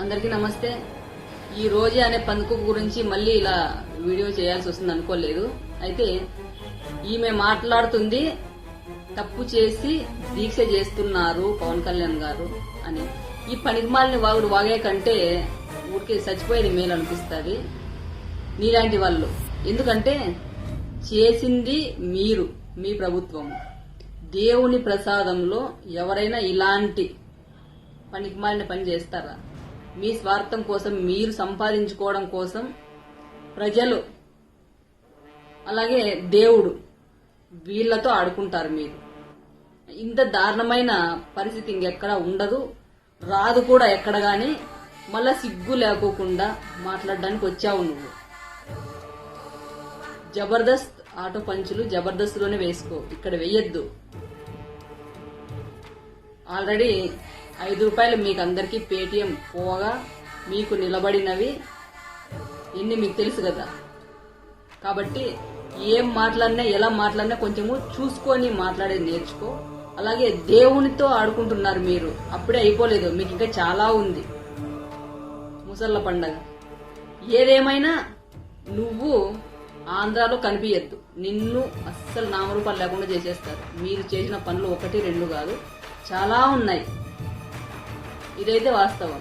అందరికీ నమస్తే. ఈ రోజే అనే పందుకు గురించి మళ్ళీ ఇలా వీడియో చేయాల్సి వస్తుంది అనుకోలేదు. అయితే ఈమె మాట్లాడుతుంది తప్పు చేసి దీక్ష చేస్తున్నారు పవన్ కళ్యాణ్ గారు అని. ఈ పనికిమాలిన వాగుడు వాగే కంటే ఊరికే చచ్చిపోయేది మేలు అనిపిస్తుంది నీలాంటి వాళ్ళు. ఎందుకంటే చేసింది మీరు, మీ ప్రభుత్వం. దేవుని ప్రసాదంలో ఎవరైనా ఇలాంటి పనికిమాలిన పని చేస్తారా? మీ స్వార్థం కోసం, మీరు సంపాదించుకోవడం కోసం ప్రజలు అలాగే దేవుడు వీళ్లతో ఆడుకుంటారు. మీరు ఇంత దారుణమైన పరిస్థితి ఇంకెక్కడా ఉండదు, రాదు కూడా ఎక్కడ. గాని మళ్ళా సిగ్గు లేకోకుండా మాట్లాడడానికి వచ్చావు నువ్వు. జబర్దస్త్ ఆటో పంచులు జబర్దస్త్ లోనే వేసుకో, ఇక్కడ వెయ్యొద్దు. ఆల్రెడీ 5 రూపాయలు మీకు అందరికీ పేటిఎం పోగా మీకు నిలబడినవి ఎన్ని మీకు తెలుసు కదా. కాబట్టి ఏం మాట్లాడినా ఎలా మాట్లాడినా కొంచెము చూసుకొని మాట్లాడేది నేర్చుకో. అలాగే దేవునితో ఆడుకుంటున్నారు మీరు, అప్పుడే అయిపోలేదు, మీకు ఇంకా చాలా ఉంది. ముసళ్ళ పండగ ఏదేమైనా నువ్వు ఆంధ్రాలో కనిపించద్దు. నిన్ను అస్సలు నామరూపాలు లేకుండా చేసేస్తారు. మీరు చేసిన పనులు 1, 2 కాదు, చాలా ఉన్నాయి. ఇదైతే వాస్తవం.